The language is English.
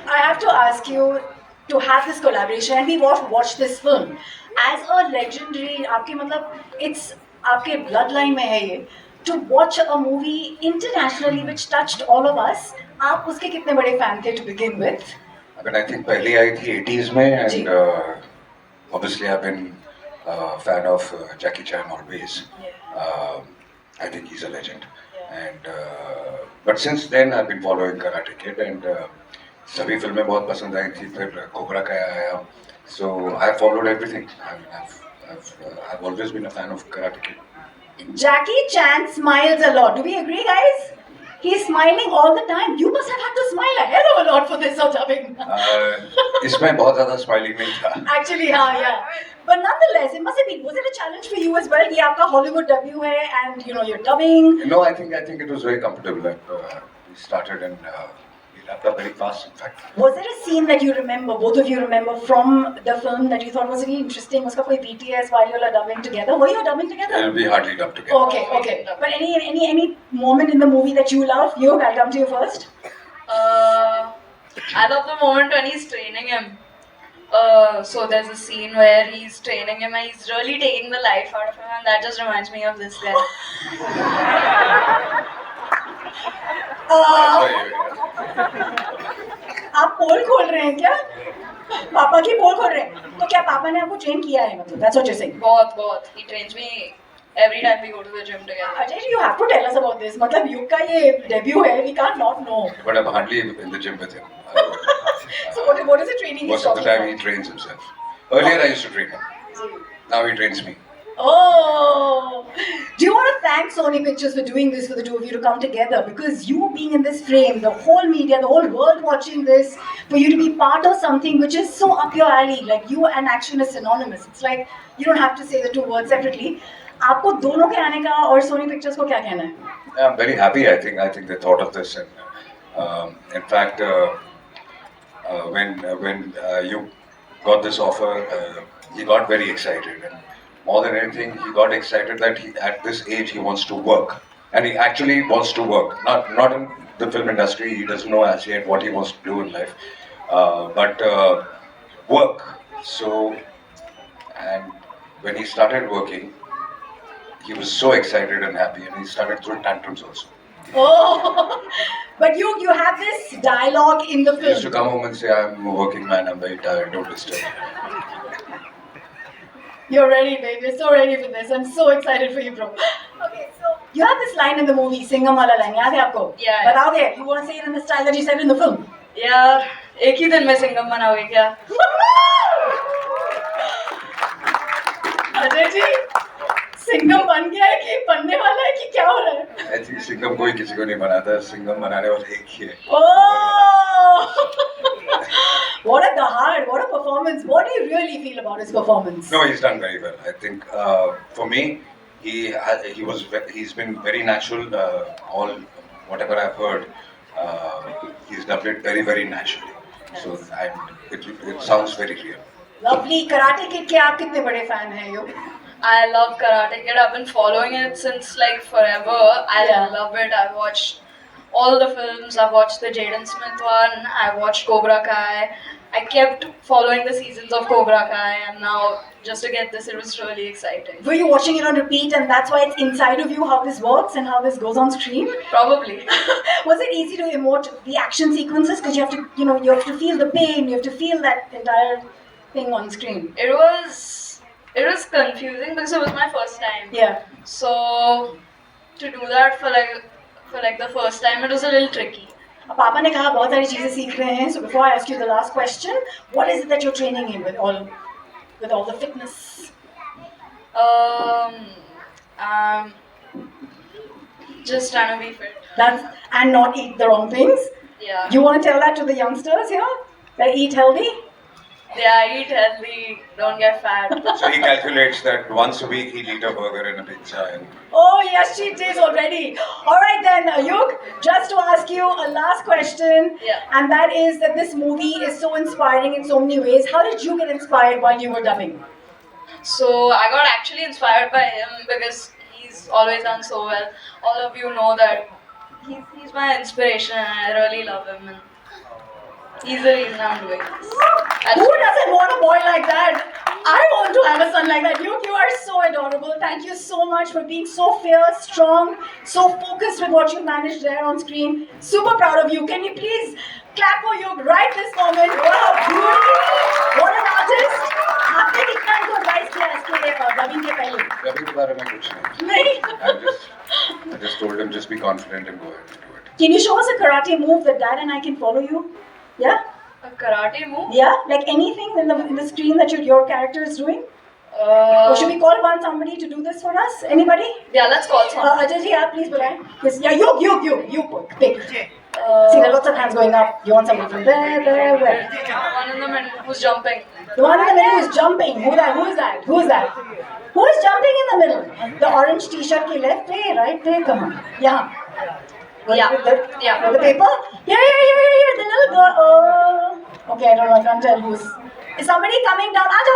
I have to ask you to have this collaboration, and we watch this film as a legendary. आपके मतलब it's आपके bloodline में है ये. To watch a movie internationally which touched all of us, आप उसके कितने बड़े fan थे to begin with? I mean, I think पहली आई थी 80s में, जी. and obviously I've been a fan of Jackie Chan always. I think he's a legend. And but since then I've been following Karate Kid, and सभी फिल्में बहुत पसंद आई थी. फिर cobra का आया, so I followed everything. I've always been a fan of Karate Kid. Jackie Chan smiles a lot. Do we agree, guys? He's smiling all the time. You must have had to smile a hell of a lot for this or dubbing. इसमें बहुत ज़्यादा smiling नहीं था. Actually, yeah. But nonetheless, it must have been. Was it a challenge for you as well? ये आपका Hollywood debut है, and you're dubbing. No, I think it was very comfortable. We started and we wrapped up very fast. In fact. Was there a scene that you remember, both of you remember from the film that you thought was really interesting? उसका कोई BTS while you were dubbing together? Were you dubbing together? We hardly dubbed together. Okay. But any moment in the movie that you love? I'll come to you first. I love the moment when he's training him. So there's a scene where he's training him and he's really taking the life out of him, and that just reminds me of this guy. आप पोल खोल रहे हैं क्या? पापा की पोल खोल रहे हैं? तो क्या पापा ने आपको ट्रेन किया है मतलब? That's what you're saying. बहुत. He trains me every time we go to the gym together. Ajay, you have to tell us about this. मतलब युग का ये debut है, we can't not know. But I'm hardly in the gym with him. So what is the training? Most of the time he trains himself. Earlier I used to train him. Now he trains me. Oh, do you want to thank Sony Pictures for doing this for the two of you to come together? Because you being in this frame, the whole media, the whole world watching this, for you to be part of something which is so up your alley, like you and action is synonymous. It's like you don't have to say the two words separately. आपको दोनों के आने का और Sony Pictures को क्या कहना है? I'm very happy. I think they thought of this, and in fact, when you got this offer, he got very excited, and more than anything, he got excited that at this age he wants to work, and he actually wants to work. Not in the film industry. He doesn't know as yet what he wants to do in life, but work. So, and when he started working, he was so excited and happy, and he started throwing tantrums also. Oh, but you have this dialogue in the He used to film. come home and say, "I'm a working man. I'm very tired. Don't disturb me." You're ready, babe. You're so ready for this. I'm so excited for you, bro. Okay, so you have this line in the movie, Singham wala line. याद है आपको? Yeah. बताओगे? You want to say it in the style that you said in the film? यार, एक ही दिन में सिंघम बनाओगे क्या? अजय जी, सिंघम बन गया है कि बनने वाला है कि क्या हो रहा है? I think सिंघम कोई किसी को नहीं बनाता. सिंघम बनाने वाला एक ही है. Oh! What a dahad! What a performance! What do you really feel about his performance? No, he's done very well. I think for me, he's been very natural. Whatever I've heard, he's dubbed it very, very naturally. So it sounds very real. Lovely. Karate Kid के आप कितने बड़े fan हैं यो? I love Karate Kid. I've been following it since like forever. I Yeah. love it. I've watched all the films. I've watched the Jaden Smith one. I watched Cobra Kai. I kept following the seasons of Cobra Kai, and now just to get this, it was really exciting. Were you watching it on repeat, and that's why it's inside of you how this works and how this goes on screen? Probably. Was it easy to emote the action sequences? Because you have to, you have to feel the pain. You have to feel that entire thing on screen. It was confusing because it was my first time. Yeah. So to do that for like the first time, it was a little tricky. अब पापा ने कहा बहुत सारी चीजें सीख रहे हैं. So before I ask you the last question, what is it that you're training in with all the fitness? Just trying to be fit. And not eat the wrong things. Yeah. You want to tell that to the youngsters here? That eat healthy? Yeah, eat healthy, don't get fat. So he calculates that once a week he'll eat a burger and a pizza. And Oh yes, cheat days already. All right then, Ayuk, just to ask you a last question, Yeah. and that is that this movie is so inspiring in so many ways. How did you get inspired while you were dubbing? So I got actually inspired by him because he's always done so well. All of you know that he's my inspiration and I really love him. And He's the reason I'm doing this. Who doesn't want a boy like that? I want to have a son like that. You are so adorable. Thank you so much for being so fierce, strong, so focused with what you managed there on screen. Super proud of you. Can you please clap for you right this moment? Wow, beauty. What an artist. आपने कितना इनको advice किया इसके dubbing के पहले? Dubbing के बारे में कुछ नहीं. नहीं. I just told him just be confident and go ahead and do it. Can you show us a karate move that Dad and I can follow you? Yeah? A karate move? Yeah? Like anything in the screen that your character is doing? Or should we call on somebody to do this for us? Anybody? Yeah, let's call someone. Ajay ji, yeah, please बुलाएं. Yes, yeah, you pick. See, there are lots of hands going up. You want somebody from there, where? One in the middle who's jumping. The one in the middle who's jumping. Who is that? Who is jumping in the middle? The orange t-shirt ke left way, right way, come on. Yeah. Yeah. Yeah. With the paper? Here, the little girl. Oh. Okay, I don't know, I can't tell who's. Is somebody coming down? Aaja.